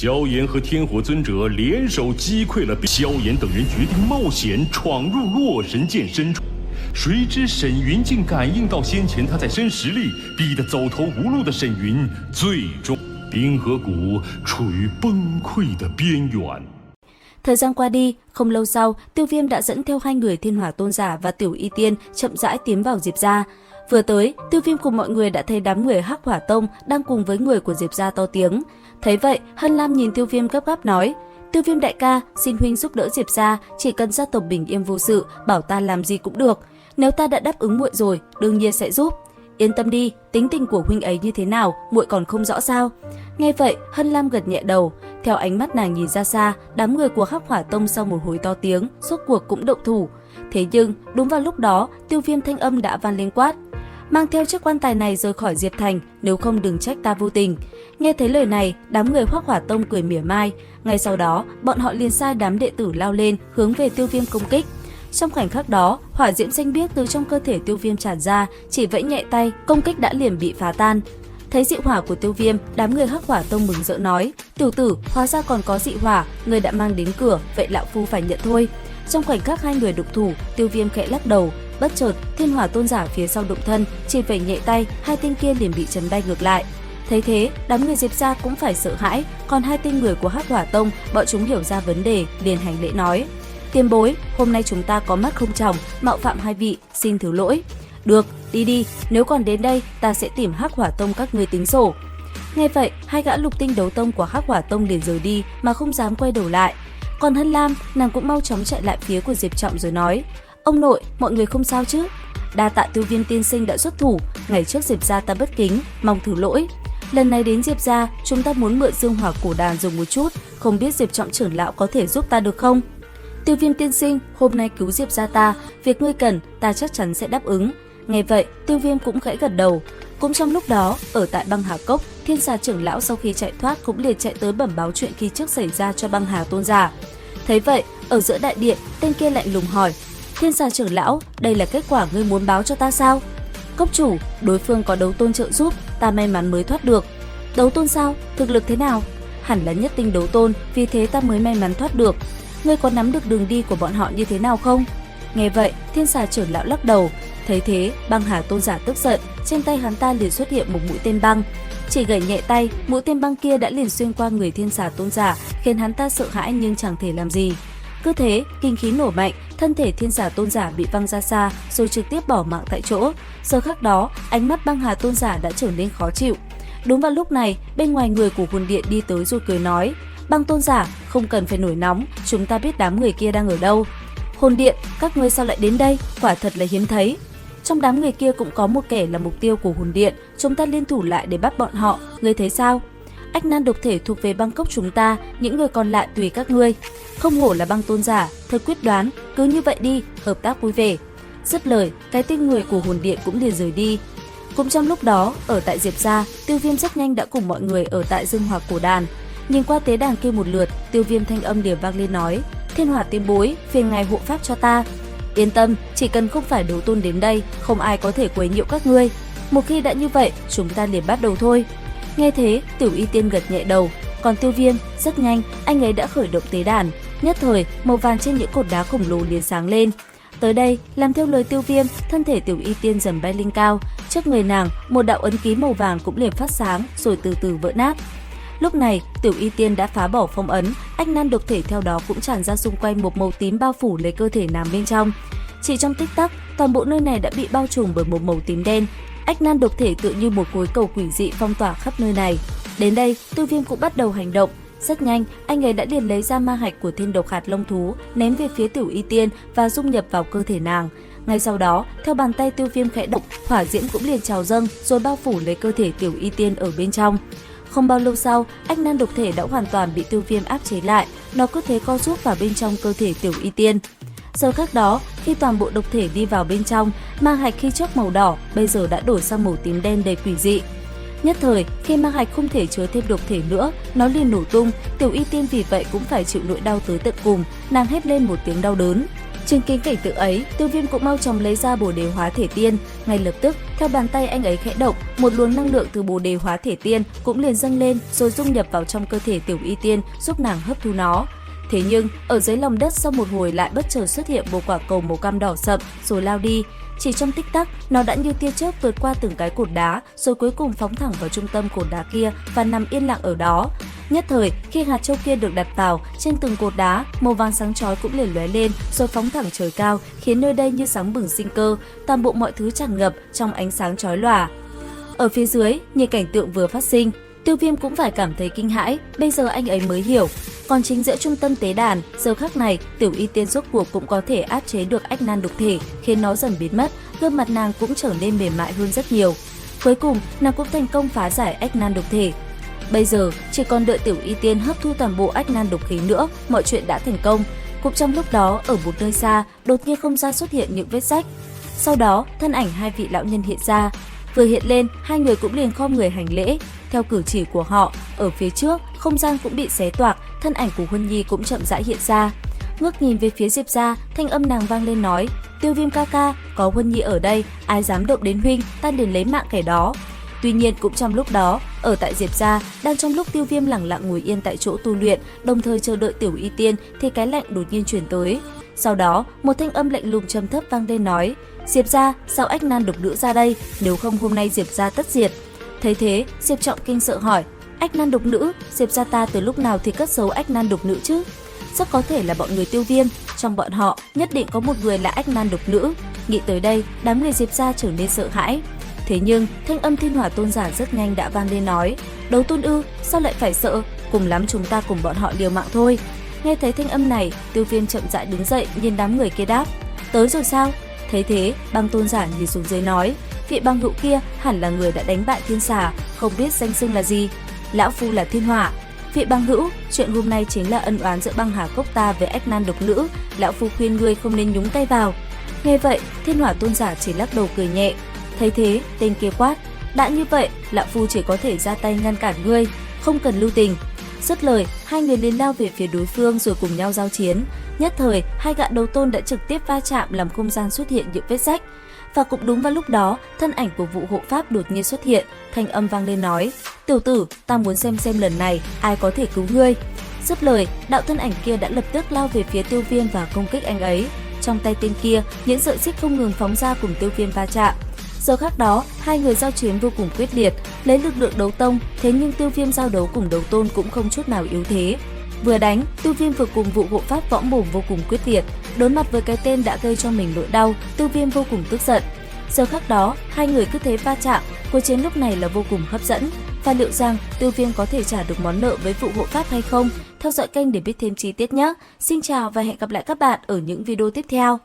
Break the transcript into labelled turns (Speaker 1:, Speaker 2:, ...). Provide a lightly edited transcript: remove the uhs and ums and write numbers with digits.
Speaker 1: 萧炎和天火尊者联手击溃了萧炎等人，决定冒险闯入洛神剑深处。谁知沈云竟感应到先前他在伸实力，逼得走投无路的沈云，最终冰河谷处于崩溃的边缘。
Speaker 2: Thời gian qua đi, không lâu sau, Tiêu Viêm đã dẫn theo 2 người Thiên Hỏa Tôn Giả và Tiểu Y Tiên chậm rãi tiến vào Diệp gia. Vừa tới, Tiêu Viêm cùng mọi người đã thấy đám người Hắc Hỏa Tông đang cùng với người của Diệp gia to tiếng. Thấy vậy, Hân Lam nhìn Tiêu Viêm gấp gáp nói: Tiêu Viêm đại ca, xin huynh giúp đỡ Diệp gia, chỉ cần gia tộc bình yên vô sự, bảo ta làm gì cũng được. Nếu ta đã đáp ứng muội rồi, đương nhiên sẽ giúp. Yên tâm đi, tính tình của huynh ấy như thế nào, muội còn không rõ sao? Nghe vậy, Hân Lam gật nhẹ đầu. Theo ánh mắt nàng nhìn ra xa, đám người của Hắc Hỏa Tông sau một hồi to tiếng, rốt cuộc cũng động thủ. Thế nhưng, đúng vào lúc đó, Tiêu Viêm thanh âm đã vang lên quát: mang theo chiếc quan tài này rời khỏi Diệp Thành, nếu không đừng trách ta vô tình. Nghe thấy lời này, đám người Hắc Hỏa Tông cười mỉa mai. Ngay sau đó, bọn họ liền sai đám đệ tử lao lên, hướng về Tiêu Viêm công kích. Trong khoảnh khắc đó, hỏa diễm xanh biếc từ trong cơ thể Tiêu Viêm tràn ra, chỉ vẫy nhẹ tay, công kích đã liền bị phá tan. Thấy dị hỏa của Tiêu Viêm, đám người Hắc Hỏa Tông mừng rỡ nói: tiểu tử, hóa ra còn có dị hỏa, người đã mang đến cửa, vậy lão phu phải nhận thôi. Trong khoảnh khắc 2 người đụng thủ, Tiêu Viêm khẽ lắc đầu. Bất chợt, Thiên Hỏa Tôn Giả phía sau động thân, chỉ vẫy nhẹ tay, 2 tên kia liền bị chấn bay ngược lại. Thấy thế, đám người Diệp gia cũng phải sợ hãi, còn 2 tên người của Hắc Hỏa Tông, bọn chúng hiểu ra vấn đề, liền hành lễ nói: tiền bối, hôm nay chúng ta có mắt không tròng, mạo phạm 2 vị, xin thứ lỗi. Được, đi đi, nếu còn đến đây, ta sẽ tìm Hắc Hỏa Tông các ngươi tính sổ. Nghe vậy, 2 gã lục tinh đấu tông của Hắc Hỏa Tông liền rời đi mà không dám quay đầu lại. Còn Hân Lam, nàng cũng mau chóng chạy lại phía của Diệp Trọng rồi nói: ông nội, mọi người không sao chứ? Đa tạ Tiêu Viêm tiên sinh đã xuất thủ, ngày trước Diệp gia ta bất kính, mong thứ lỗi. Lần này đến Diệp gia, chúng ta muốn mượn Dương Hỏa cổ đàn dùng một chút, không biết Diệp Trọng trưởng lão có thể giúp ta được không? Tiêu Viêm tiên sinh, hôm nay cứu Diệp gia ta, việc ngươi cần, ta chắc chắn sẽ đáp ứng. Nghe vậy, Tiêu Viêm cũng khẽ gật đầu. Cũng trong lúc đó, ở tại Băng Hà Cốc, Thiên Xà trưởng lão sau khi chạy thoát cũng liền chạy tới bẩm báo chuyện khi trước xảy ra cho Băng Hà Tôn giả. Thấy vậy, ở giữa đại điện, tên kia lạnh lùng hỏi: Thiên Xà trưởng lão, đây là kết quả ngươi muốn báo cho ta sao? Cốc chủ, đối phương có đấu tôn trợ giúp, ta may mắn mới thoát được. Đấu tôn sao? Thực lực thế nào? Hẳn là nhất tinh đấu tôn, vì thế ta mới may mắn thoát được. Ngươi có nắm được đường đi của bọn họ như thế nào không? Nghe vậy, Thiên Xà trưởng lão lắc đầu. Thấy thế, Băng Hà Tôn giả tức giận, trên tay hắn ta liền xuất hiện một mũi tên băng. Chỉ gảy nhẹ tay, mũi tên băng kia đã liền xuyên qua người Thiên Xà Tôn giả, khiến hắn ta sợ hãi nhưng chẳng thể làm gì. Cứ thế, kinh khí nổ mạnh, thân thể Thiên Xà Tôn giả bị văng ra xa, rồi trực tiếp bỏ mạng tại chỗ. Giờ khắc đó, ánh mắt Băng Hà Tôn giả đã trở nên khó chịu. Đúng vào lúc này, bên ngoài người của hồn điện đi tới rồi cười nói: Băng Tôn giả, không cần phải nổi nóng, chúng ta biết đám người kia đang ở đâu. Hồn điện, các ngươi sao lại đến đây? Quả thật là hiếm thấy. Trong đám người kia cũng có một kẻ là mục tiêu của hồn điện, chúng ta liên thủ lại để bắt bọn họ, ngươi thấy sao? Ách nan độc thể thuộc về băng cốc chúng ta, những người còn lại tùy các ngươi. Không hổ là Băng Tôn giả, thật quyết đoán, cứ như vậy đi, hợp tác vui vẻ. Dứt lời, cái tên người của hồn điện cũng liền rời đi. Cũng trong lúc đó, ở tại Diệp gia, Tiêu Viêm rất nhanh đã cùng mọi người ở tại Dương Hỏa cổ đàn. Nhìn qua tế đàn kia một lượt, Tiêu Viêm thanh âm liền vang lên nói: Thiên Hỏa tiên bối, phiền ngài hộ pháp cho ta. Yên tâm, chỉ cần không phải đấu tôn đến đây, không ai có thể quấy nhiễu các ngươi. Một khi đã như vậy, chúng ta liền bắt đầu thôi. Nghe thế, Tiểu Y Tiên gật nhẹ đầu. Còn Tiêu Viêm, rất nhanh, anh ấy đã khởi động tế đàn. Nhất thời, màu vàng trên những cột đá khổng lồ liền sáng lên. Tới đây, làm theo lời Tiêu Viêm, thân thể Tiểu Y Tiên dần bay lên cao. Trước người nàng, một đạo ấn ký màu vàng cũng liền phát sáng, rồi từ từ vỡ nát. Lúc này, Tiểu Y Tiên đã phá bỏ phong ấn, ách nan độc thể theo đó cũng tràn ra xung quanh một màu tím bao phủ lấy cơ thể nàng bên trong. Chỉ trong tích tắc, toàn bộ nơi này đã bị bao trùm bởi một màu tím đen. Ách nan độc thể tựa như một khối cầu quỷ dị phong tỏa khắp nơi này. Đến đây, Tiêu Viêm cũng bắt đầu hành động. Rất nhanh, anh ấy đã liền lấy ra ma hạch của Thiên Độc Hạt Long Thú, ném về phía Tiểu Y Tiên và dung nhập vào cơ thể nàng. Ngay sau đó, theo bàn tay Tiêu Viêm khẽ động, hỏa diễm cũng liền trào dâng rồi bao phủ lấy cơ thể Tiểu Y Tiên ở bên trong. Không bao lâu sau, ách nan độc thể đã hoàn toàn bị Tiêu Viêm áp chế lại, nó cứ thế co rút vào bên trong cơ thể Tiểu Y Tiên. Giờ khắc đó, khi toàn bộ độc thể đi vào bên trong, ma hạch khi trước màu đỏ bây giờ đã đổi sang màu tím đen đầy quỷ dị. Nhất thời, khi ma hạch không thể chứa thêm độc thể nữa, nó liền nổ tung. Tiểu Y Tiên vì vậy cũng phải chịu nỗi đau tới tận cùng, nàng hét lên một tiếng đau đớn. Chứng kiến cảnh tượng ấy, Tiêu Viêm cũng mau chóng lấy ra bồ đề hóa thể tiên. Ngay lập tức, theo bàn tay anh ấy khẽ động, một luồng năng lượng từ bồ đề hóa thể tiên cũng liền dâng lên rồi dung nhập vào trong cơ thể Tiểu Y Tiên, giúp nàng hấp thu nó. Thế nhưng, ở dưới lòng đất sau một hồi lại bất chợt xuất hiện một quả cầu màu cam đỏ sậm rồi lao đi. Chỉ trong tích tắc, nó đã như tia chớp vượt qua từng cái cột đá, rồi cuối cùng phóng thẳng vào trung tâm cột đá kia và nằm yên lặng ở đó. Nhất thời, khi hạt châu kia được đặt vào, trên từng cột đá, màu vàng sáng chói cũng liền lóe lên, rồi phóng thẳng trời cao, khiến nơi đây như sáng bừng sinh cơ, toàn bộ mọi thứ tràn ngập trong ánh sáng chói lòa. Ở phía dưới, nhìn cảnh tượng vừa phát sinh, Tiêu Viêm cũng phải cảm thấy kinh hãi, bây giờ anh ấy mới hiểu. Còn chính giữa trung tâm tế đàn, giờ khắc này, Tiểu Y Tiên rốt cuộc cũng có thể áp chế được ách nan độc thể, khiến nó dần biến mất, gương mặt nàng cũng trở nên mềm mại hơn rất nhiều. Cuối cùng, nàng cũng thành công phá giải ách nan độc thể. Bây giờ, chỉ còn đợi Tiểu Y Tiên hấp thu toàn bộ ách nan độc khí nữa, mọi chuyện đã thành công. Cũng trong lúc đó, ở một nơi xa, đột nhiên không gian xuất hiện những vết rách. Sau đó, thân ảnh hai vị lão nhân hiện ra. Vừa hiện lên, hai người cũng liền khom người hành lễ. Theo cử chỉ của họ, ở phía trước, không gian cũng bị xé toạc, thân ảnh của Huân Nhi cũng chậm rãi hiện ra. Ngước nhìn về phía Diệp gia, thanh âm nàng vang lên nói: "Tiêu Viêm ca ca, có Huân Nhi ở đây, ai dám động đến huynh, ta liền lấy mạng kẻ đó." Tuy nhiên cũng trong lúc đó, ở tại Diệp gia, đang trong lúc Tiêu Viêm lặng lặng ngồi yên tại chỗ tu luyện, đồng thời chờ đợi Tiểu Y Tiên, thì cái lạnh đột nhiên truyền tới. Sau đó, một thanh âm lạnh lùng trầm thấp vang lên nói: "Diệp gia, sao ách nan độc nữ ra đây, nếu không hôm nay Diệp gia tất diệt." Thấy thế, Diệp Trọng kinh sợ hỏi: "Ách nan độc nữ, Diệp gia ta từ lúc nào thì cất giấu ách nan độc nữ chứ?" Rất có thể là bọn người Tiêu Viêm, trong bọn họ nhất định có một người là ách nan độc nữ. Nghĩ tới đây, đám người Diệp gia trở nên sợ hãi. Thế nhưng, thanh âm Thiên Hỏa Tôn giả rất nhanh đã vang lên nói: "Đấu tôn ư, sao lại phải sợ, cùng lắm chúng ta cùng bọn họ liều mạng thôi." Nghe thấy thanh âm này, Tiêu Viêm chậm rãi đứng dậy, nhìn đám người kia đáp: "Tới rồi sao?" Thấy thế, Băng Tôn giả nhìn xuống dưới nói: "Vị băng hữu kia hẳn là người đã đánh bại Thiên Xà, không biết danh xưng là gì?" "Lão phu là Thiên Hỏa." "Vị băng hữu, chuyện hôm nay chính là ân oán giữa băng hà cốc ta với ách nan độc nữ, lão phu khuyên ngươi không nên nhúng tay vào." Nghe vậy, Thiên Hỏa Tôn giả chỉ lắc đầu cười nhẹ. Thấy thế, tên kia quát: "Đã như vậy, lão phu chỉ có thể ra tay ngăn cản ngươi, không cần lưu tình." Dứt lời, hai người liền lao về phía đối phương rồi cùng nhau giao chiến. Nhất thời, hai gã đấu tôn đã trực tiếp va chạm làm không gian xuất hiện những vết rách. Và cũng đúng vào lúc đó, thân ảnh của Vũ Hộ Pháp đột nhiên xuất hiện, thanh âm vang lên nói: "Tiểu tử, ta muốn xem lần này ai có thể cứu ngươi." Dứt lời, đạo thân ảnh kia đã lập tức lao về phía Tiêu Viêm và công kích anh ấy. Trong tay tên kia, những sợi xích không ngừng phóng ra cùng Tiêu Viêm va chạm. Giờ khác đó, hai người giao chiến vô cùng quyết liệt, lấy lực lượng đấu tông, thế nhưng Tiêu Viêm giao đấu cùng đấu tôn cũng không chút nào yếu thế. Vừa đánh, Tiêu Viêm vừa cùng Vũ Hộ Pháp võng mồm vô cùng quyết liệt, đối mặt với cái tên đã gây cho mình nỗi đau, Tiêu Viêm vô cùng tức giận. Giờ khắc đó, hai người cứ thế va chạm, cuộc chiến lúc này là vô cùng hấp dẫn. Và liệu rằng Tiêu Viêm có thể trả được món nợ với Vũ Hộ Pháp hay không? Theo dõi kênh để biết thêm chi tiết nhé. Xin chào và hẹn gặp lại các bạn ở những video tiếp theo.